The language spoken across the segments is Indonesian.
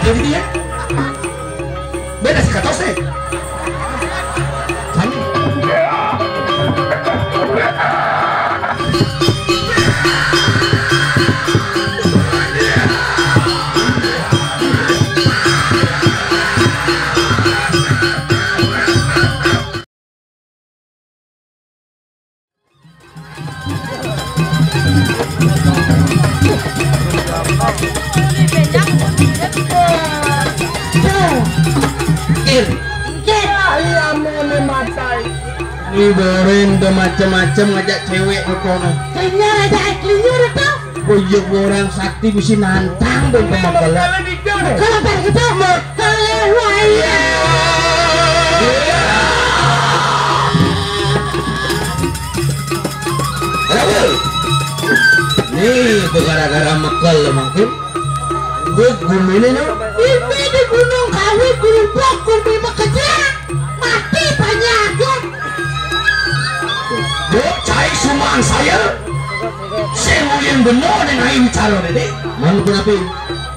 gitu ya. Beda sih kata saya. Ibarin tuh macem-macem ngajak cewek ke kono. Kayaknya ada klinyur tuh. Pojok orang sakti bisa nantang dong teman galak. Kalau pergi tuh mau kalian waya. Nih itu gara-gara mekel mungkin. Gue guminin lo. Ini di Gunung Kawi, Gunung Bogor, Bima Kejang. Mati banyak ya. Cai sumaan saya yang benar dengan ini calon ini Mana kenapa?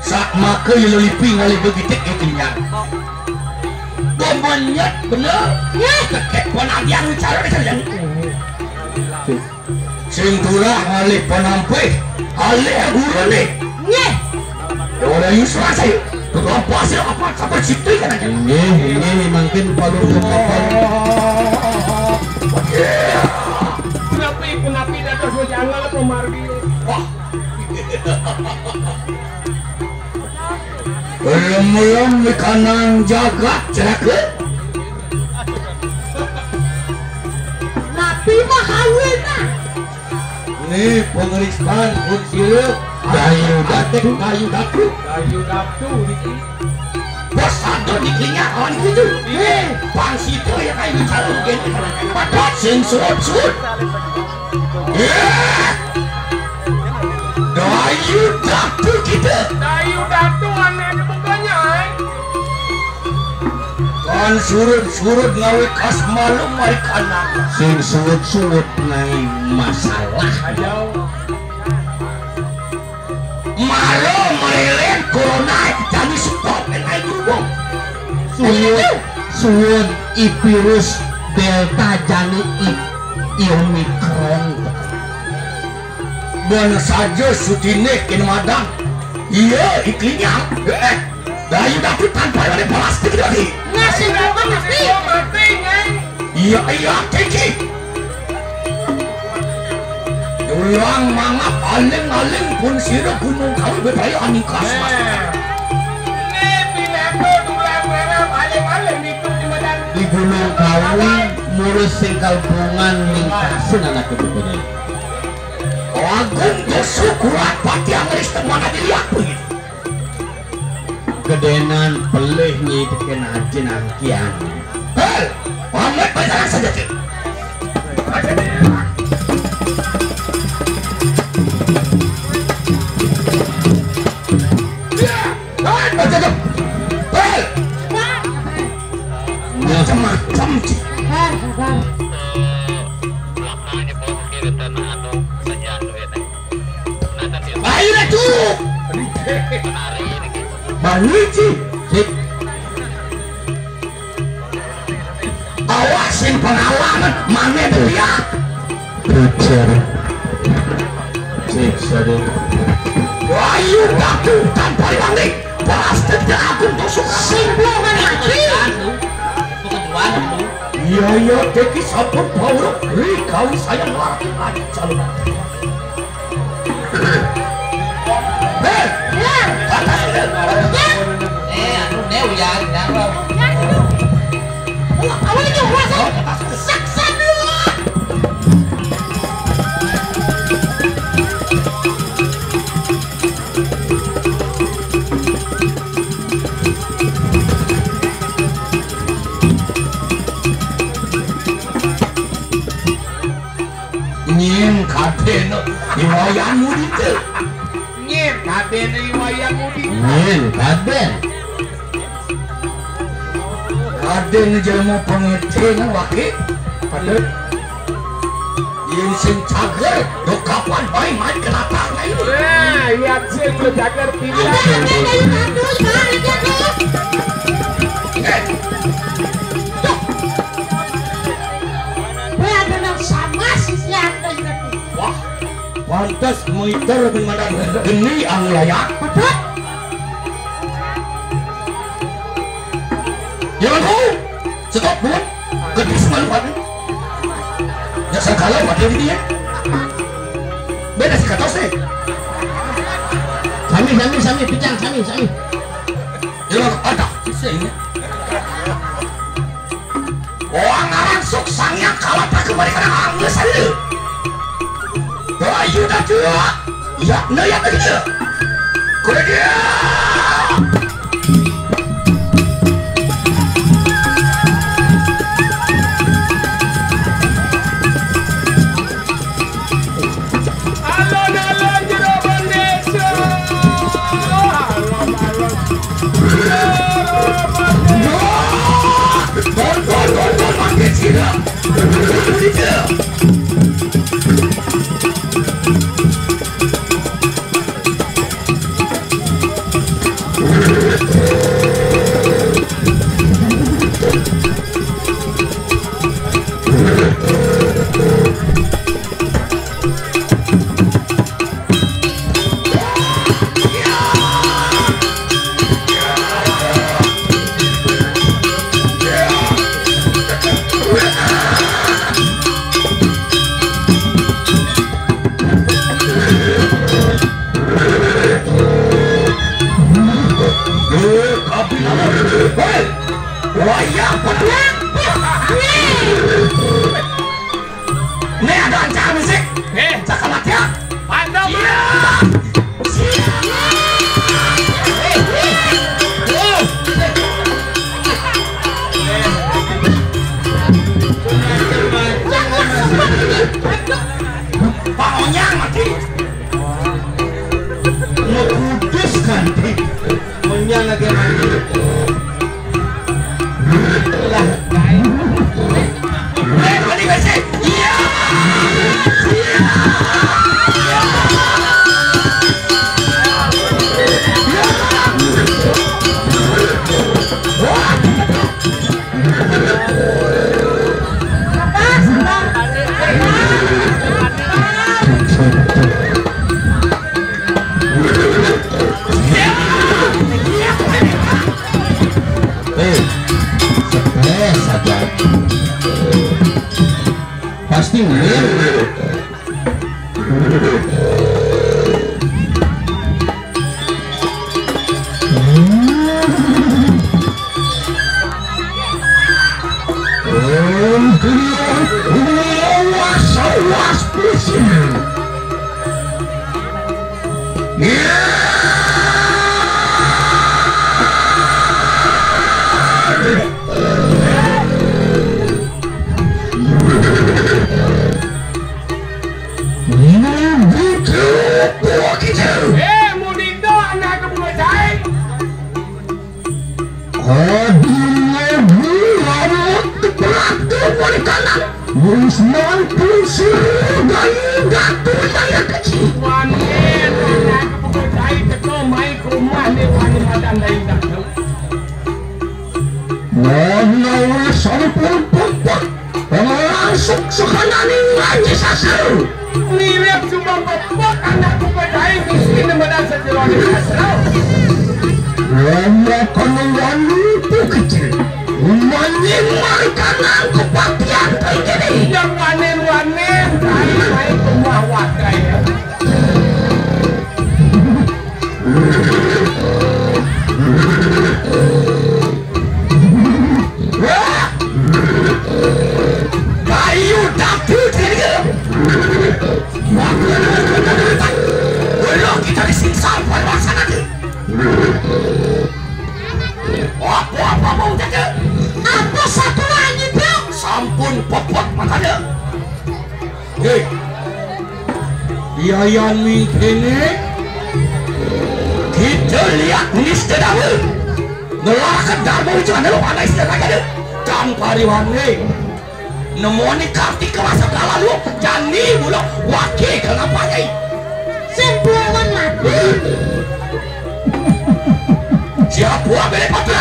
saat maka yang lelipi ngali begitu ikinya bomonyat bener ya kakek penadian calon ini singtura ngali penampai ngali guru nih Nyeh. orang Yusra saya kenapa sih apa sampai situ kan aja Ini mungkin palu kapal. Kenapi dados jangan pemargi. wah belum ikanang jagat celaka Nabi mah kawin nah. Nih pengeriksaan kunsiluk kayu datu. Kayu daptu iki. bos satu diklinya kawan gitu bang situ ya kayak calon gitu padahal sing surut dayu datu kita Kayu daptu aneh bukannya. kan surut ngawe kas malu marikana Sing suwut-suwut nai masalah. Jauh. malu merilen corona jadi stop naik gubong Suwut i virus delta jani i omikron. dan saja sutine kena madang iya iklinya dayu datu tanpa ada plastik lagi Ngasih berapa mati? Mati kan. iya kiki ulang mangap aling pun sirah gunung kami betaya aning kasmas Ini pineto tulang merah paling itu di Medan. Di Gunung Kawi murus sing kalpungan lingkasin anak kebukunya. agung bersyukuran pati anglis teman dilihat begitu Gedenan pelih nyi kena jenangkian. hei pamit pacaran saja cik macam-macam cik ayo dah cukup balik cik awasin pengalaman mana dia Preacher. Cik sering. ayo datu tanpa wangi plastik dan aku tusuk Simpulan lagi. iya teki sabun bau kau saya lagi calon hei Ya. kata sudah Awalnya coba saksa dulu. nyim kadeno diwayanmu itu Nyem kaden wayang mudi. Nen kaden. kaden jelma pengetin wakil pada Yang sing cager, do kapan bae main kena tangan ini. Nah, lihat sih lu cager tidak. Eh, wah, pantas meter dengan geni ang layak. Jangan kau, stop buat, kedis malu. Ya segala pada dia. Beda sih kata saya. Sami pijang sami. Ya ada sih ini. Orang orang suksangnya kalah tak kembali karena angles saja. Ayo dah juga. Ya, naya begitu. Kuda dia. Gol, makin sini. Wayang pedang. Ini ada ancaman musik. Cakap mati ya. Pandang Pak Onyang mati. Ngekudus kan Onyang lagi mati. Mati besek. Iya. Saja pasti win. Mudindo anak kebunuhan. Wanen anak kebunuhan itu main ke rumah ni wanen badan lain dah. Nilai cuma bapok anak kebunuhan miskin badan sejeroan kasar. Yang wanen main ke rumah wakai. Kayu dapur dia. Belum kita disiksa pada sana tu. Apa mau jaga? Apa satu lagi bro? Sampun popot makanya. Hei, biaya ini kita lihat nis kedama. Ngelakkan damu jangan lupa naik sedang aja. Kang pariwan ni nemoni karti kerasa lalu jani bulok wakil kenapa nyai sembuhan mati siapa buah beli pati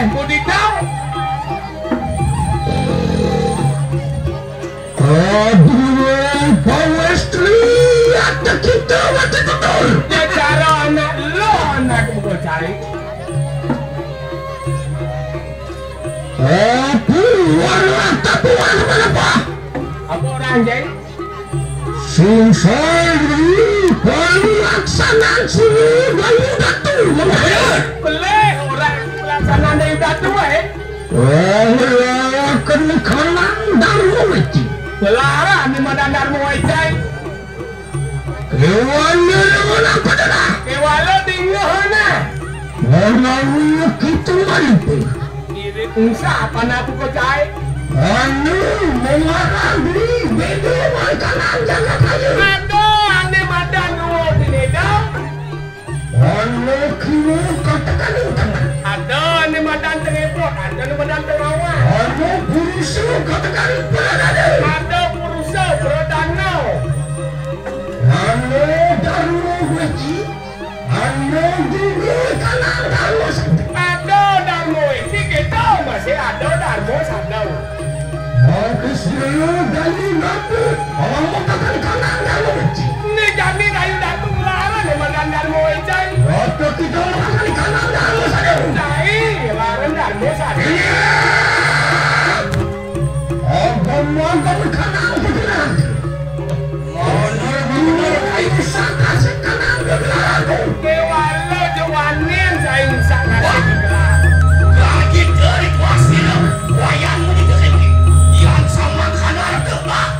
Budidau aduh pawestri ada kita mati betul ya cara anak lo anak mau cari warna tapuan apa apa orang jeng Sungsari pelaksanaan sini bayu datu boleh orang pelaksanaan dari datu akan kalang darmo weci belara di mana darmo weci kewannya dengan apa dah kewala tinggal na warna kita malipu ini usah apa nak aku cai anu mengarami beda makanan jaga kayu aduh ane madan dulu sini dong anu kini katakan tangan aduh ane madan terepot ane madan terawal anu burusu katakan berada aduh purusa beradano anu darmo weci anu dulu kalang darmo aduh darmo weci kita masih ada darmo sadau Kesini dari datu, orang mengatakan kanan darmo weci. ini jadi kayu datu belara di mana darmo weci Waktu kita mengatakan kanan darmo saja. cai larang darmo sadau Abang kanan benar. Benar kayu saka sekanan benar. kewala jawanin saya usah ngasih gelar Lagi dari kuasir, wayang di kesini. Yang sama kanan kebak.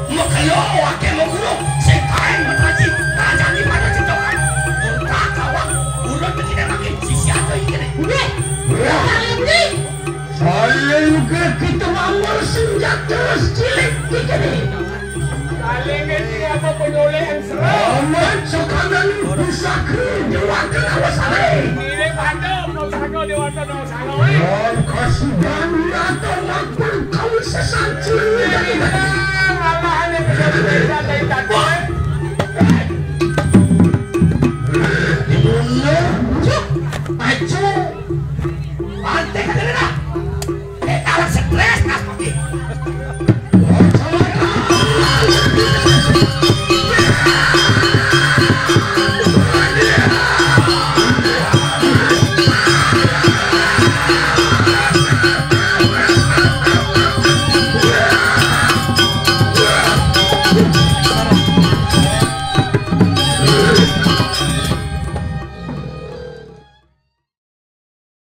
Mekelo wakil menguru, sekain mataji, raja di mana cedokan. Entah kawan, ulun begini makin sisi atau ini. udah kalian ini Saya juga kita mampu senjata cilik di sini. saling ini apa penyolehan serang Amat sekarang bisa kedewakan awas alai. ini pada mau sangat dewasa dong sangat Dan kasihan atau mampu kau sesanci dari mana. malah hanya bisa dari datu